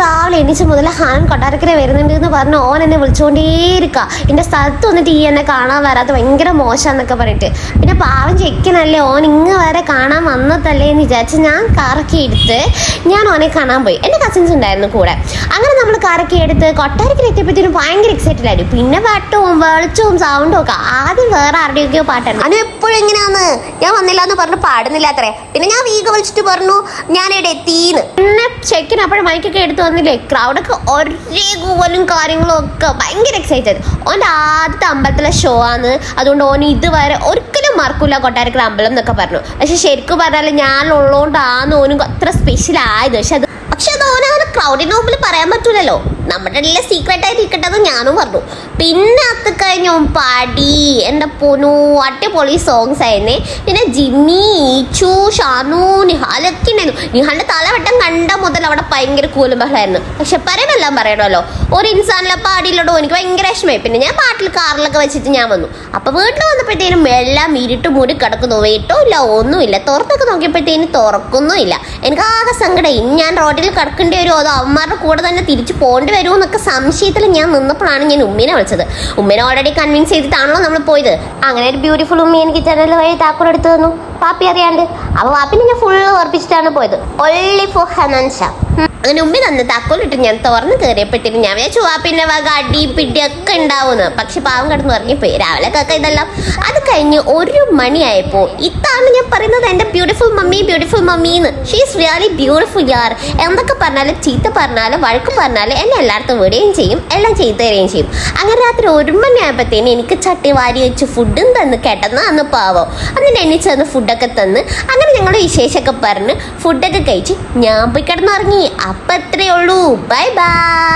രാവിലെ എണീച്ച മുതൽ ഹാൻ കൊട്ടാരക്കര വരുന്നുണ്ട് എന്ന് പറഞ്ഞു ഓൻ എന്നെ വിളിച്ചുകൊണ്ടേയിരിക്കുക. എൻ്റെ സ്ഥലത്ത് വന്നിട്ട് ഈ എന്നെ കാണാൻ വരാത്ത ഭയങ്കര മോശമെന്നൊക്കെ പറഞ്ഞിട്ട്. പിന്നെ പാവം ചെക്കനല്ലേ, ഓൻ ഇങ്ങ് വരെ കാണാൻ വന്നതല്ലേ എന്ന് വിചാരിച്ച് ഞാൻ കാറൊക്കെ എടുത്ത് ഞാൻ ഓനെ കാണാൻ പോയി. എൻ്റെ കസിൻസ് ഉണ്ടായിരുന്നു കൂടെ. അങ്ങനെ നമ്മൾ കാറൊക്കെ എടുത്ത് കൊട്ടാരക്കര എത്തിയപ്പോഴത്തേനും ഭയങ്കര എക്സൈറ്റഡ് ആയിരുന്നു. പിന്നെ പാട്ടും വെളിച്ചവും സൗണ്ടും ഒക്കെ. ആദ്യം വേറെ ആരുടെയൊക്കെയോ പാട്ടായിരുന്നു. അത് എപ്പോഴും എങ്ങനെയാന്ന് ഞാൻ വന്നില്ല എന്ന് പറഞ്ഞു പാടുന്നില്ല അത്രേ. പിന്നെ ഞാൻ വീഗ വിളിച്ചിട്ട് പറഞ്ഞു ഞാൻ ഇവിടെ എത്തിന്ന്. പിന്നെ ചെക്കൻ അപ്പോഴും മൈക്കൊക്കെ എടുത്ത് വന്നില്ലേ, ക്രൗഡൊക്കെ ഒരേ കൂവലും കാര്യങ്ങളും ഒക്കെ ഭയങ്കര എക്സൈറ്റഡ്. ഓൻ്റെ ആദ്യത്തെ അമ്പലത്തിലെ ഷോ ആണ്, അതുകൊണ്ട് ഓൻ ഇതുവരെ ഒരിക്കലും മറക്കൂല കൊട്ടാരക്കര അമ്പലം എന്നൊക്കെ പറഞ്ഞു. പക്ഷെ ശരിക്കും പറഞ്ഞാൽ ഞാനുള്ളതുകൊണ്ടാണ് ഓനും അത്ര സ്പെഷ്യൽ ആയത്. പക്ഷെ അത് ഓനെ ക്രൗഡിന് മുമ്പിൽ പറയാൻ പറ്റൂലല്ലോ, നമ്മുടെ ഇടയിലെ സീക്രട്ട് ആയിട്ട് ഇരിക്കട്ടെന്ന് ഞാനും പറഞ്ഞു. പിന്നെ അത് കഴിഞ്ഞ പാടി എൻ്റെ പൊന്നു അടിപൊളി സോങ്സ് ആയിരുന്നേ. പിന്നെ ജിമ്മി, ഈച്ചു, ഷാനു, നിഹാലൊക്കെ ഉണ്ടായിരുന്നു. നിഹാലിൻ്റെ തലവട്ടം കണ്ട മുതൽ അവിടെ ഭയങ്കര കൂലും ബഹളമായിരുന്നു. പക്ഷെ പറയാനെല്ലാം പറയണമല്ലോ, ഒരു ഇൻസാനിലെ പാടിയില്ലടോ, എനിക്ക് ഭയങ്കര വിഷമമായി. പിന്നെ ഞാൻ പാട്ടിൽ കാറിലൊക്കെ വെച്ചിട്ട് ഞാൻ വന്നു. അപ്പോൾ വീട്ടിൽ വന്നപ്പോഴത്തേനും എല്ലാം ഇരുട്ട് മൂടി കിടക്കുന്നു, വെയിട്ടോ ഇല്ല ഒന്നുമില്ല. തുറത്തൊക്കെ നോക്കിയപ്പോഴത്തേനും തുറക്കൊന്നുമില്ല. എനിക്ക് ആകെ സങ്കടമായി. ഞാൻ റോഡിൽ കിടക്കേണ്ടി വരുമോ അതോ അവന്മാരുടെ കൂടെ തന്നെ തിരിച്ചു പോകേണ്ടി വരുമോ എന്നൊക്കെ സംശയത്തിൽ ഞാൻ നിന്നപ്പോഴാണ് ഞാൻ ഉമ്മീനെ വിളിച്ചത്. ഉമ്മേനെ ഓൾറെഡി കൺവിൻസ് ചെയ്തിട്ടാണല്ലോ നമ്മൾ പോയത്. അങ്ങനെ ഒരു ബ്യൂട്ടിഫുൾ ഉമ്മി എനിക്ക് ജനൽ വഴി താക്കോൽ എടുത്തു തന്നു, പാപ്പി അറിയാണ്ട്. അപ്പോൾ പാപ്പിനെ ഞാൻ ഫുള്ള് ഓർപ്പിച്ചിട്ടാണ് പോയത്, ഒൺലി ഫോർ ഹനാൻഷ. അങ്ങനെ ഉമ്മി തന്ന് താക്കോലിട്ട് ഞാൻ തുറന്ന് കയറിയപ്പെട്ടിട്ട് ഞാൻ വിചാരിച്ചു വാപ്പിൻ്റെ വക അടി പിടിയൊക്കെ ഉണ്ടാവുമെന്ന്. പക്ഷെ പാവം കിടന്ന് ഉറങ്ങിപ്പോയി. രാവിലെ കേൾക്ക ഇതെല്ലാം. അത് കഴിഞ്ഞ് 1 മണിയായപ്പോൾ ഇതാണ് ഞാൻ പറയുന്നത് എൻ്റെ ബ്യൂട്ടിഫുൾ മമ്മീന്ന്. ഷീ ഈസ് റിയലി ബ്യൂട്ടിഫുൾ യാർ. എന്തൊക്കെ പറഞ്ഞാലും ചീത്ത പറഞ്ഞാലും വഴക്ക് പറഞ്ഞാലും എന്നെ എല്ലായിടത്തും വിടുകയും ചെയ്യും, എല്ലാം ചെയ്തു തരികയും ചെയ്യും. അങ്ങനെ രാത്രി 1 മണിയായപ്പോഴത്തേന് എനിക്ക് ചട്ടി വാരി വെച്ച് ഫുഡും തന്ന് കേട്ടെന്ന് അന്ന് പാവം. എന്നിട്ട് എണ്ണിച്ച് തന്ന് ഫുഡൊക്കെ തന്ന് അങ്ങനെ ഞങ്ങൾ വിശേഷമൊക്കെ പറഞ്ഞ് ഫുഡൊക്കെ കഴിച്ച് ഞാൻ പോയി കിടന്നുറങ്ങി. അപ്പം അത്രയേ ഉള്ളൂ. Bye bye.